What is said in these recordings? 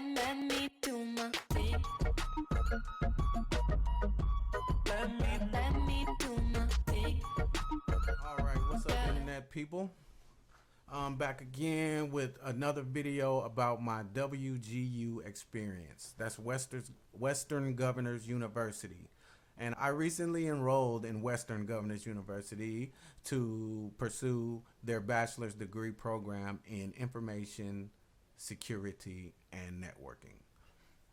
Let me do my thing. Let me do my thing. All right, what's up, internet people? I'm back again with another video about my WGU experience. That's Western Governors University. And I recently enrolled in Western Governors University to pursue their bachelor's degree program in information security and networking.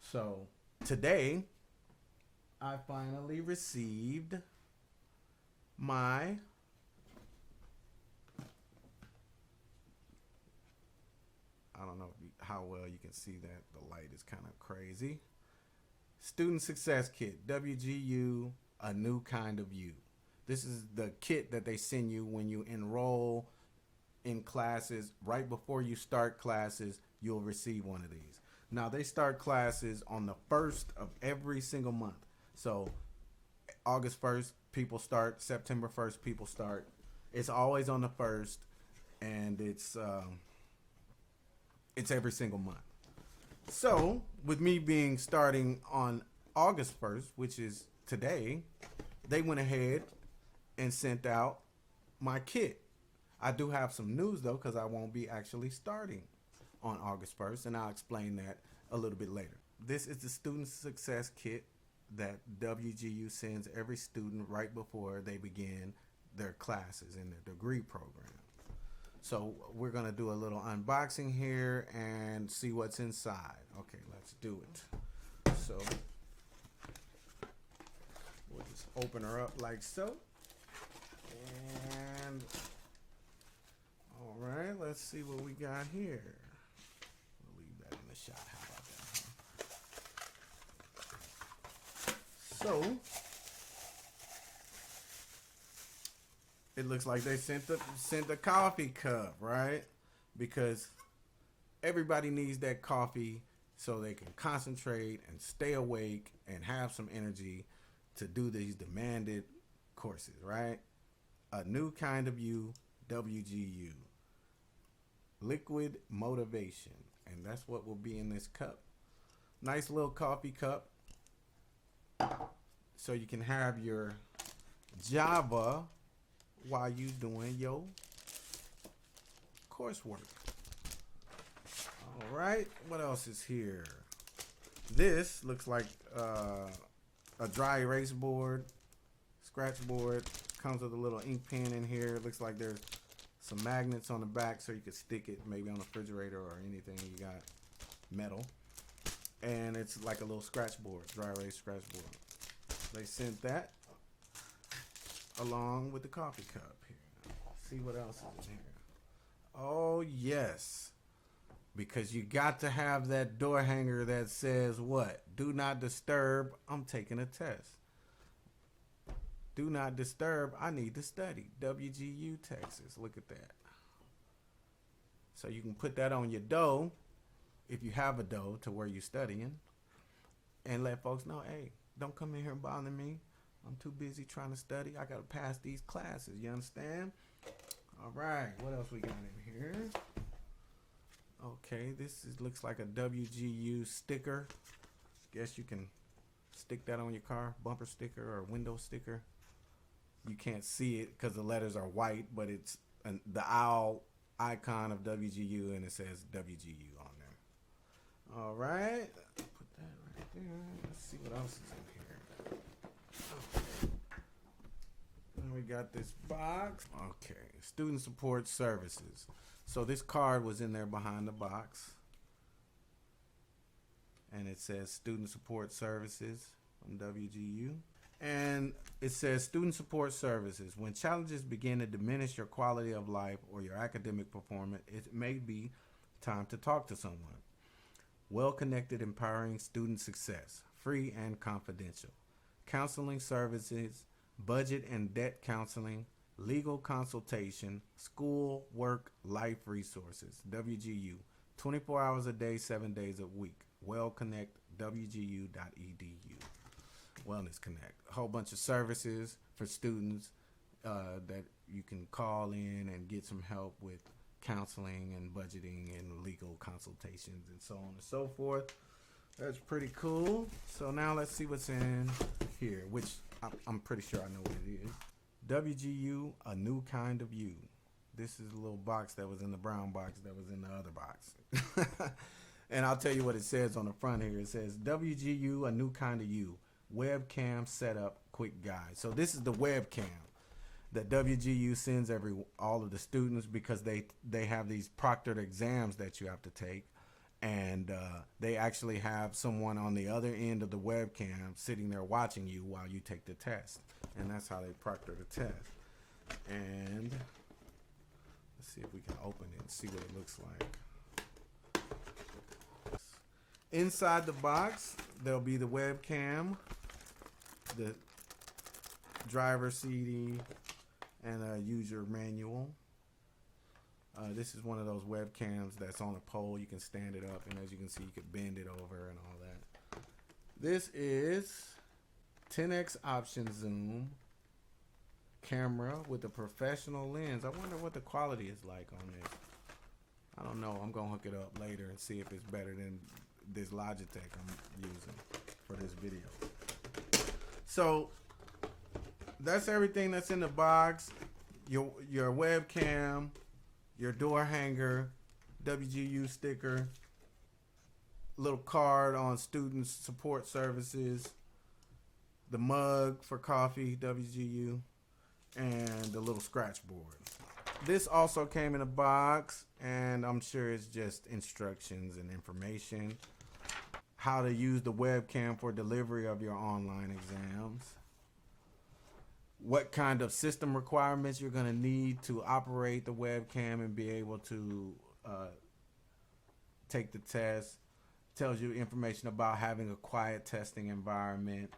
So today, I finally received my I don't know how well you can see that. The light is kind of crazy. Student Success Kit, WGU, a new kind of you. This is the kit that they send you when you enroll in classes. Right before you start classes, you'll receive one of these. Now, they start classes on the 1st of every single month. So, August 1st, people start. September 1st, people start. It's always on the 1st, and it's every single month. So, with me being starting on August 1st, which is today, they went ahead and sent out my kit. I do have some news though, because I won't be actually starting on August 1st, and I'll explain that a little bit later. This is the Student Success Kit that WGU sends every student right before they begin their classes in their degree program. So we're going to do a little unboxing here and see what's inside. Okay, let's do it. So we'll just open her up like so. And all right, let's see what we got here. We'll leave that in the shot. How about that? So it looks like they sent the coffee cup, right? Because everybody needs that coffee so they can concentrate and stay awake and have some energy to do these demanded courses, right? A new kind of you, WGU. Liquid motivation. And that's what will be in this cup. Nice little coffee cup. So you can have your Java while you doing your coursework. All right, what else is here? This looks like a dry erase board, scratch board. Comes with a little ink pen in here. Looks like there's some magnets on the back so you could stick it maybe on the refrigerator or anything you got metal. And it's like a little scratch board, dry erase scratch board. They sent that along with the coffee cup here. See what else is in here. Oh yes, because you got to have that door hanger that says what? Do not disturb, I'm taking a test. Do not disturb, I need to study. WGU Texas, look at that. So you can put that on your door if you have a door to where you're studying, and let folks know, hey, don't come in here and bother me. I'm too busy trying to study. I gotta pass these classes. You understand? All right. What else we got in here? Okay, looks like a WGU sticker. Guess you can stick that on your car, bumper sticker or window sticker. You can't see it because the letters are white, but it's the owl icon of WGU, and it says WGU on there. All right. Put that right there. Let's see what else is in here. And we got this box. Okay, student support services. So this card was in there behind the box, and it says student support services from WGU. And it says student support services. When challenges begin to diminish your quality of life or your academic performance, it may be time to talk to someone. Well-connected, empowering student success, free and confidential. Counseling services, budget and debt counseling, legal consultation, school, work, life resources. WGU, 24 hours a day, 7 days a week. WellConnect, WGU.edu. Wellness Connect, a whole bunch of services for students that you can call in and get some help with counseling and budgeting and legal consultations and so on and so forth. That's pretty cool. So now let's see what's in here, which I'm pretty sure I know what it is. WGU, a new kind of you. This is a little box that was in the brown box that was in the other box. And I'll tell you what it says on the front here. It says, WGU, a new kind of you. Webcam setup quick guide. So this is the webcam that WGU sends all of the students, because they have these proctored exams that you have to take. And they actually have someone on the other end of the webcam sitting there watching you while you take the test. And that's how they proctor the test. And let's see if we can open it and see what it looks like. Inside the box, there'll be the webcam, the driver CD, and a user manual. This is one of those webcams that's on a pole. You can stand it up, and as you can see, you can bend it over and all that. This is 10x option zoom camera with a professional lens. I wonder what the quality is like on this. I don't know. I'm gonna hook it up later and see if it's better than this Logitech I'm using for this video. So that's everything that's in the box. Your webcam, your door hanger, WGU sticker, little card on student support services, the mug for coffee, WGU, and the little scratch board. This also came in a box, and I'm sure it's just instructions and information. How to use the webcam for delivery of your online exams. What kind of system requirements you're going to need to operate the webcam and be able to take the test. Tells you information about having a quiet testing environment.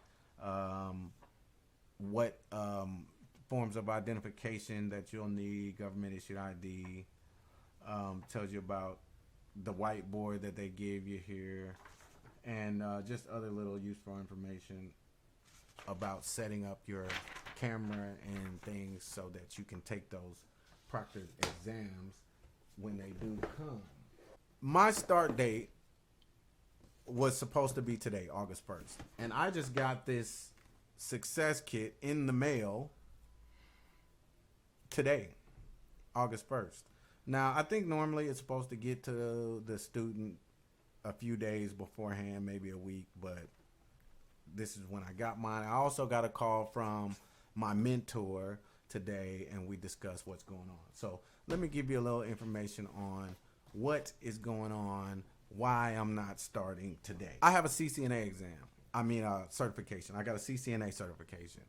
What forms of identification that you'll need, government issued ID. Tells you about the whiteboard that they gave you here. And just other little useful information about setting up your camera and things so that you can take those proctored exams when they do come. My start date was supposed to be today, August 1st. And I just got this success kit in the mail today, August 1st. Now, I think normally it's supposed to get to the student a few days beforehand, maybe a week, but this is when I got mine. I also got a call from my mentor today, and we discussed what's going on. So let me give you a little information on what is going on, why I'm not starting today. I have a CCNA exam. Certification. I got a CCNA certification,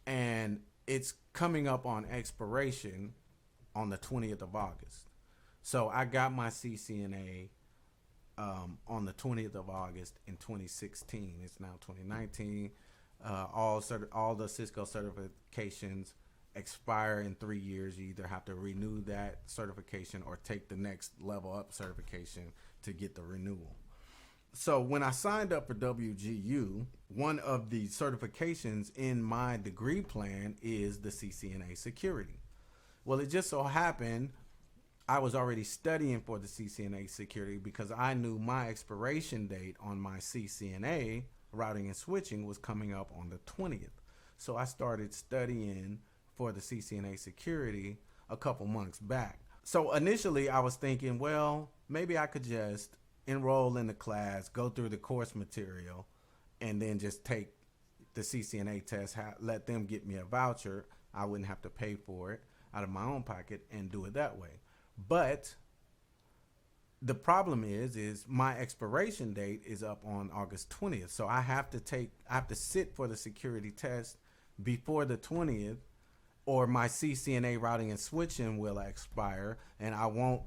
and it's coming up on expiration on the 20th of August. So I got my CCNA on the 20th of August in 2016. It's now 2019. All the Cisco certifications expire in 3 years. You either have to renew that certification or take the next level up certification to get the renewal. So when I signed up for WGU, one of the certifications in my degree plan is the CCNA security. Well, it just so happened I was already studying for the CCNA security because I knew my expiration date on my CCNA routing and switching was coming up on the 20th. So I started studying for the CCNA security a couple months back. So initially I was thinking, well, maybe I could just enroll in the class, go through the course material, and then just take the CCNA test, let them get me a voucher. I wouldn't have to pay for it out of my own pocket and do it that way. But the problem is my expiration date is up on August 20th. So I have to sit for the security test before the 20th, or my CCNA routing and switching will expire, and I won't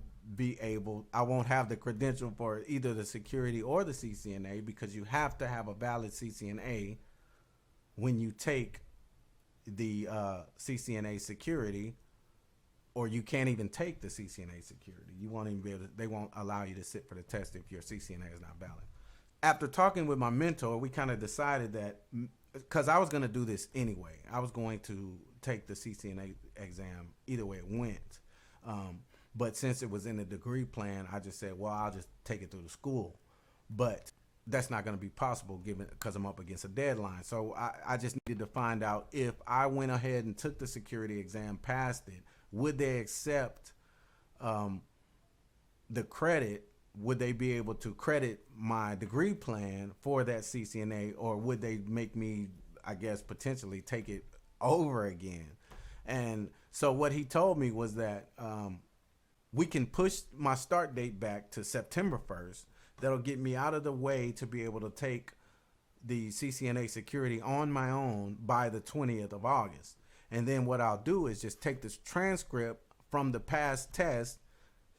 have the credential for either the security or the CCNA, because you have to have a valid CCNA when you take the CCNA security, or you can't even take the CCNA security. You won't even be able to, they won't allow you to sit for the test if your CCNA is not valid. After talking with my mentor, we kind of decided that, because I was going to do this anyway, I was going to take the CCNA exam either way it went. But since it was in the degree plan, I just said, well, I'll just take it through the school. But that's not going to be possible given because I'm up against a deadline. So I just needed to find out if I went ahead and took the security exam, passed it, would they accept the credit? Would they be able to credit my degree plan for that CCNA, or would they make me, I guess, potentially take it over again? And so what he told me was that we can push my start date back to September 1st. That'll get me out of the way to be able to take the CCNA security on my own by the 20th of August. And then what I'll do is just take this transcript from the past test,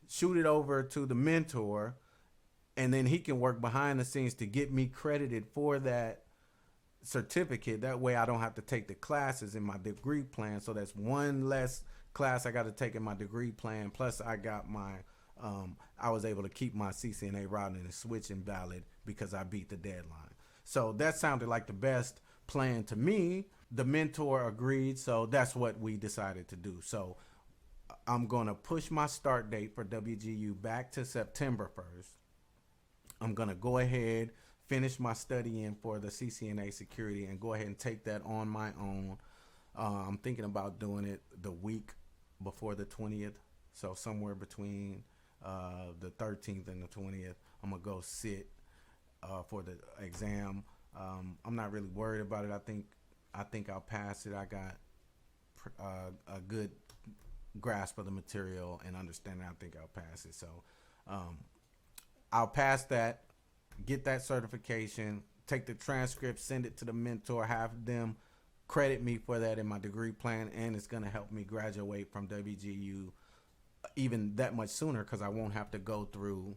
shoot it over to the mentor, and then he can work behind the scenes to get me credited for that certificate. That way I don't have to take the classes in my degree plan. So that's one less class I got to take in my degree plan. Plus I got my I was able to keep my CCNA routing and switching valid because I beat the deadline. So that sounded like the best plan to me. The mentor agreed, so that's what we decided to do. So I'm going to push my start date for WGU back to September 1st. I'm going to go ahead, finish my studying for the CCNA security, and go ahead and take that on my own. I'm thinking about doing it the week before the 20th. So somewhere between the 13th and the 20th, I'm going to go sit for the exam. I'm not really worried about it. I think I'll pass it. I got a good grasp of the material and understanding. I think I'll pass it. So I'll pass that, get that certification, take the transcript, send it to the mentor, have them credit me for that in my degree plan, and it's going to help me graduate from WGU even that much sooner because I won't have to go through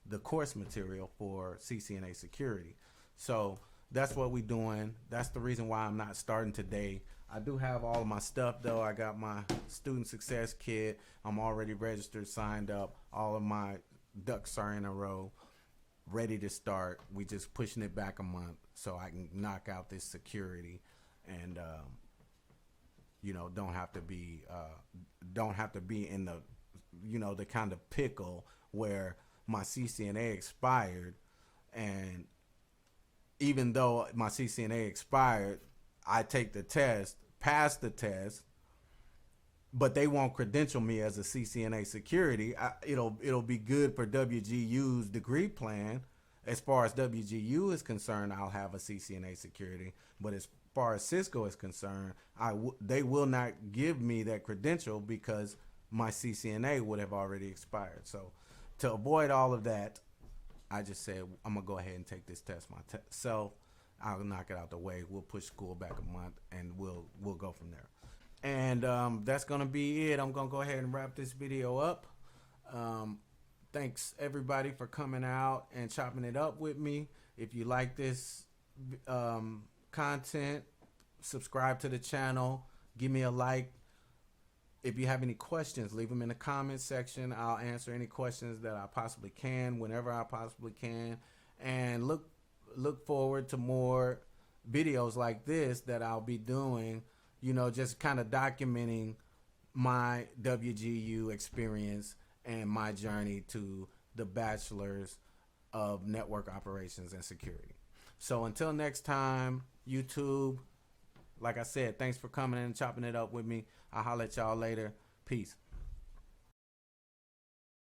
the course material for CCNA security. So that's what we're doing. That's the reason why I'm not starting today. I do have all of my stuff though. I got my student success kit. I'm already registered, signed up. All of my ducks are in a row, ready to start. We just pushing it back a month so I can knock out this security and don't have to be in the the kind of pickle where my CCNA expired, and even though my CCNA expired, I take the test, pass the test, but they won't credential me as a CCNA security. It'll be good for WGU's degree plan. As far as WGU is concerned, I'll have a CCNA security, but as far as Cisco is concerned, they will not give me that credential because my CCNA would have already expired. So to avoid all of that, I just said I'm gonna go ahead and take this test myself. I'll knock it out the way. We'll push school back a month, and we'll go from there. And that's gonna be it. I'm gonna go ahead and wrap this video up. Thanks everybody for coming out and chopping it up with me. If you like this content, subscribe to the channel, give me a like. If you have any questions, leave them in the comment section. I'll answer any questions that I possibly can, whenever I possibly can. And look forward to more videos like this that I'll be doing, just kind of documenting my WGU experience and my journey to the Bachelor's of Network Operations and Security. So until next time, YouTube, like I said, thanks for coming in and chopping it up with me. I'll holler at y'all later. Peace.